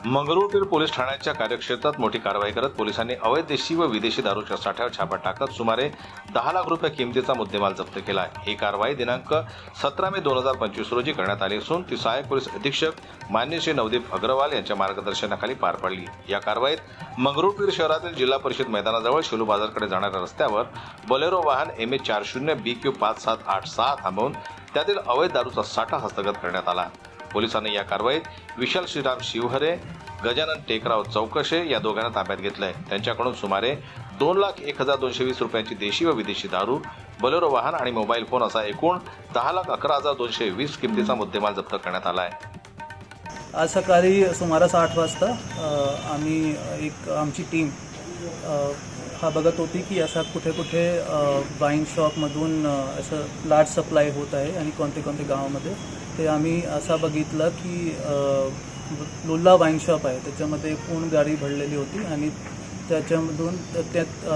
Mangrulpir police ठाण्याच्या कार्यक्षेत्रात मोठी कारवाई करत पोलिसांनी अवैध देशी व विदेशी दारूच्या साठ्यावर छापा टाकत सुमारे 10 लाख रुपये किमतीचा मुद्देमाल जप्त केला आहे। ही कारवाई दिनांक 17 मे 2025 रोजी करण्यात आली असून ती सहाय्यक पोलीस अधीक्षक मान्य श्री नवदीप अग्रवाल यांच्या मार्गदर्शनाखाली पार पडली। या कारवाईत मंगरुळपीर शहरातील जिल्हा परिषद मैदानाजवळ शेलू बाजारकडे जाणाऱ्या रस्त्यावर बोलेरो वाहन MH40 BQ 5786 थांबवून त्यातील अवैध दारूचा साठा हस्तगत करण्यात आला। पोलिसांनी या कारवाईत विशाल श्रीराम शिवहरे, गजानन टेकराव चौकशे या दोघांना ताब्यात घेतलंय। त्यांच्याकडून सुमारे 2,01,220 रुपयांची देशी व विदेशी दारू, बोलेरो वाहन आणि मोबाईल फोन असा एकूण 10,11,220 किमतीचा मुद्देमाल जप्त करण्यात आला आहे। आज सकाळी सुमारास 8 वाजता आमची टीम हा बघत होती की असा कुठे कुठे वाईन शॉपमधून असं लार्ज सप्लाय होत आहे आणि कोणते कोणते गावामध्ये ते आम्ही असा बघितलं की लुल्ला वाईन शॉप आहे, त्याच्यामध्ये पूर्ण गाडी भरलेली होती आणि त्याच्यामधून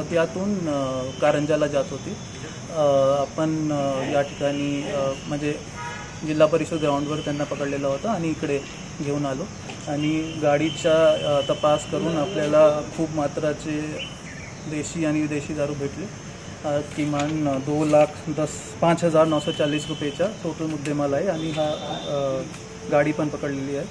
त्यातून कारंजाला जात होती। आपण या ठिकाणी म्हणजे जिल्हा परिषद ग्राउंडवर त्यांना पकडलेला होता आणि इकडे घेऊन आलो आणि गाडीचा तपास करून आपल्याला खूप मात्राचे देशी आणि विदेशी दारू भेटले। किमान 2,05,940 रुपयेचा टोटल मुद्देमाल आहे आणि गाडी पण पकडलेली आहे।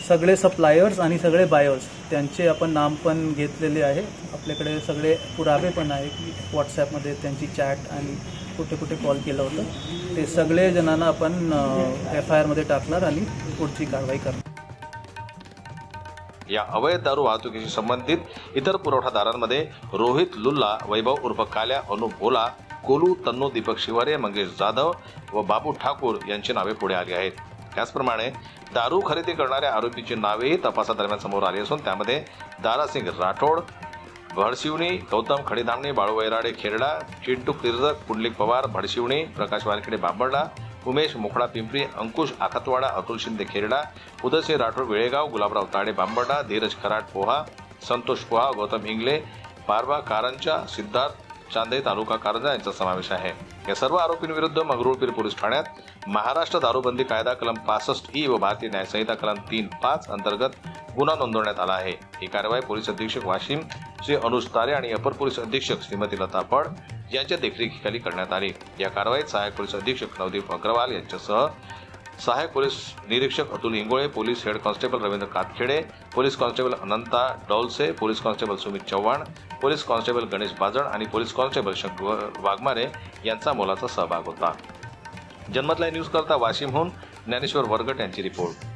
सगळे सप्लायर्स आणि सगळे बायर्स त्यांचे आपण नाम पण घेतलेले आहे। आपल्याकडे सगळे पुरावे पण आहे की व्हॉट्सॲपमध्ये त्यांची चॅट आणि कुठे कुठे कॉल केलं होतं, ते सगळे जणांना आपण FIR मध्ये टाकणार आणि पुढची कारवाई करणार। या अवैध दारू वाहतुकीशी संबंधित इतर पुरवठादारांमध्ये रोहित लुल्ला, वैभव उर्फ काल्या, अनुप भोला, कोलू तन्नू, दीपक शिवारे, मंगेश जाधव व बाबू ठाकूर यांची नावे पुढे आली आहेत। त्याचप्रमाणे दारू खरेदी करणाऱ्या आरोपींची नावेही तपासादरम्यान समोर आली असून त्यामध्ये दारासिंग राठोड भडशिवणी, गौतम खडीधामणी, बाळू वैराडे खेरडा, चिंटू किर्जक, पुंडलिक पवार भडशिवणी, प्रकाश वानखेडे बांबर्डा, उमेश मोखडा पिंपरी, अंकुश आखातवाडा, अतुल शिंदे खेरडा, उदयसिंह राठोड वेळेगाव, गुलाबराव ताडे बांबर्डा, धीरज खराट पोहा, संतोष पोहा, गौतम इंगले पारवा कारंजा, सिद्धार्थ चांदे तालुका कारंजा यांचा समावेश आहे। या सर्व आरोपींविरुद्ध मंगरुळपीर पोलीस ठाण्यात महाराष्ट्र दारूबंदी कायदा कलम 65E व भारतीय न्यायसंहिता कलम 3(5) अंतर्गत गुन्हा नोंदवण्यात आला आहे। ही कारवाई पोलीस अधीक्षक वाशिम श्री अनुज तारे आणि अपर पोलीस अधीक्षक श्रीमती लता पड यांच्या देखरेखीखाली करण्यात आली। या कारवाईत सहाय्यक पोलीस अधीक्षक नवदीप अग्रवाल यांच्यासह सहाय्यक पोलीस निरीक्षक Atul Ingole, police head constable Ravindra Katkhede, police constable Ananta Daulse, police constable Sumit Chavan, police constable Ganesh Bajan आणि पोलीस कॉन्स्टेबल शंकर वाघमारे यांचा मोलाचा सहभाग होता। जन्मत लाईव्ह न्यूज करता वाशिमहून ज्ञानेश्वर वरगट यांची रिपोर्ट।